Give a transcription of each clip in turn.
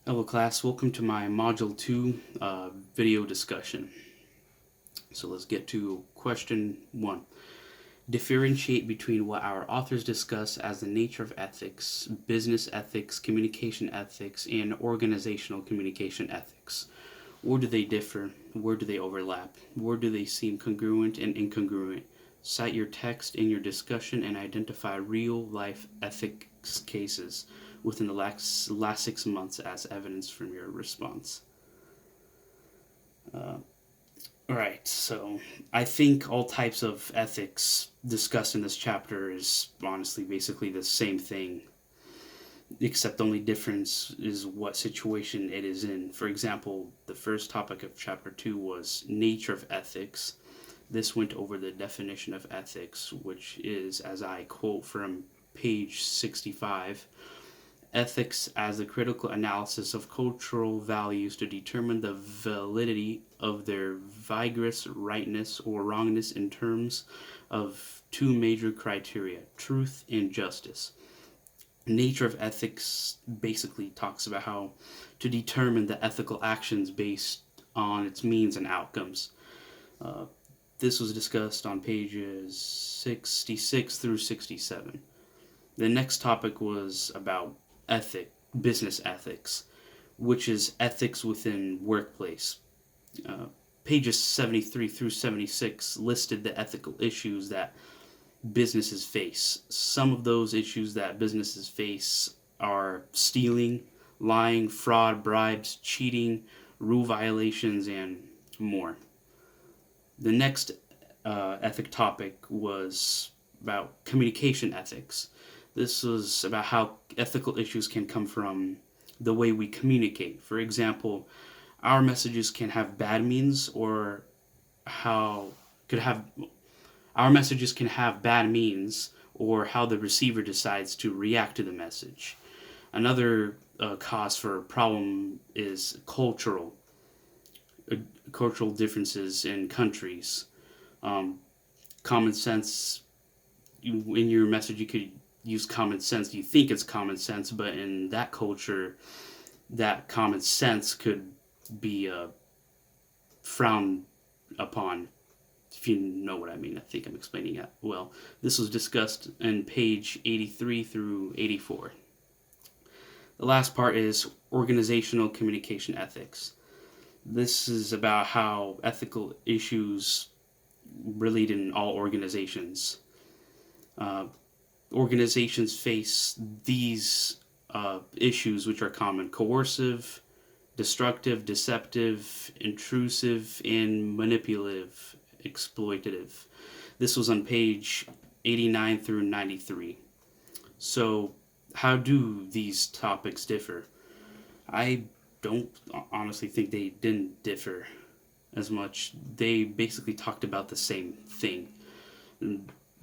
Hello class, welcome to my Module 2 video discussion. So let's get to question 1. Differentiate between what our authors discuss as the nature of ethics, business ethics, communication ethics, and organizational communication ethics. Where do they differ? Where do they overlap? Where do they seem congruent and incongruent? Cite your text in your discussion and identify real-life ethics cases within the last 6 months as evidence from your response. Alright, so I think all types of ethics discussed in this chapter is honestly basically the same thing, except the only difference is what situation it is in. For example, the first topic of chapter 2 was nature of ethics. This went over the definition of ethics, which is, as I quote from page 65, ethics as the critical analysis of cultural values to determine the validity of their vigorous rightness or wrongness in terms of two major criteria, truth and justice. Nature of ethics basically talks about how to determine the ethical actions based on its means and outcomes. This was discussed on pages 66 through 67. The next topic was about business ethics, which is ethics within workplace. Pages 73 through 76 listed the ethical issues that businesses face. Some of those issues that businesses face are stealing, lying, fraud, bribes, cheating, rule violations, and more. The next ethic topic was about communication ethics. This was about how ethical issues can come from the way we communicate. For example, our messages can have bad means, or how could have our messages can have bad means, or how the receiver decides to react to the message. Another cause for a problem is cultural differences in countries. Common sense in your message, you could use common sense. You think it's common sense, but in that culture, that common sense could be frowned upon. If you know what I mean, I think I'm explaining it well. This was discussed in page 83 through 84. The last part is organizational communication ethics. This is about how ethical issues relate in all organizations. Organizations face these issues, which are common: coercive, destructive, deceptive, intrusive, and manipulative, exploitative. This was on page 89 through 93. So, how do these topics differ? I don't honestly think they didn't differ as much. They basically talked about the same thing.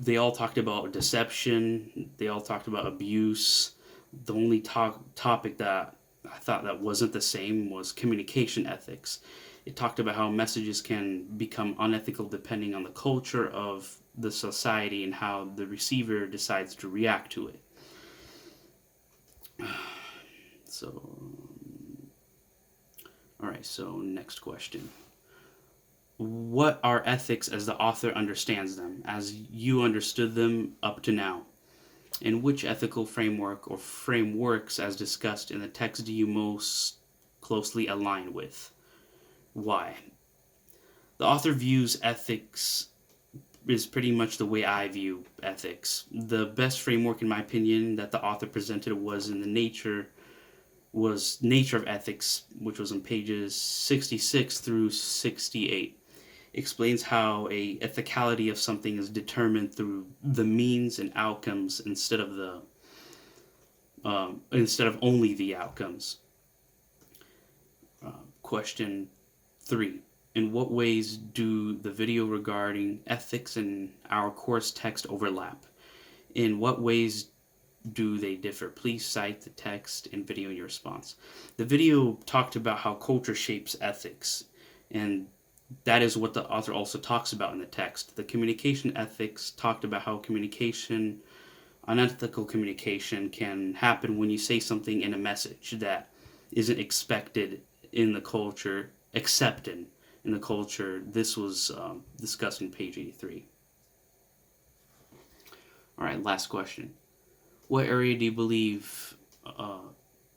They all talked about deception. They all talked about abuse. The only topic that I thought that wasn't the same was communication ethics. It talked about how messages can become unethical depending on the culture of the society and how the receiver decides to react to it. So, alright, so next question. What are ethics as the author understands them, as you understood them up to now? And which ethical framework or frameworks as discussed in the text do you most closely align with? Why? The author views ethics is pretty much the way I view ethics. The best framework, in my opinion, that the author presented was nature of ethics, which was on pages 66 through 68. Explains how a ethicality of something is determined through the means and outcomes instead of only the outcomes. Question 3. In what ways do the video regarding ethics and our course text overlap? In what ways do they differ? Please cite the text and video in your response. The video talked about how culture shapes ethics, and that is what the author also talks about in the text. The communication ethics talked about how unethical communication can happen when you say something in a message that isn't expected in the culture, accepted in the culture. This was discussed in page 83. All right, last question. What area do you believe?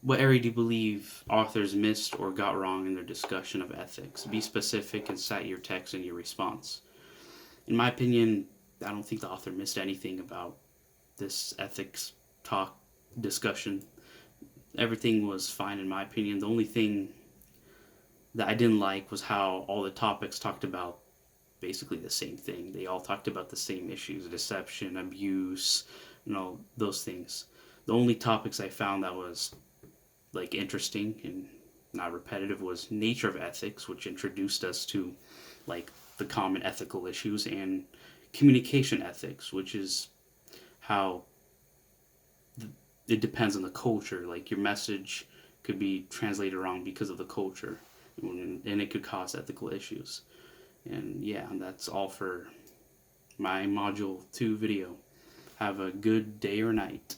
What area do you believe authors missed or got wrong in their discussion of ethics? Be specific and cite your text in your response. In my opinion, I don't think the author missed anything about this ethics talk discussion. Everything was fine in my opinion. The only thing that I didn't like was how all the topics talked about basically the same thing. They all talked about the same issues: deception, abuse, those things. The only topics I found that was like interesting and not repetitive was nature of ethics, which introduced us to like the common ethical issues, and communication ethics, which is how it depends on the culture. Like your message could be translated wrong because of the culture, and it could cause ethical issues. And yeah, that's all for my module 2 video. Have a good day or night.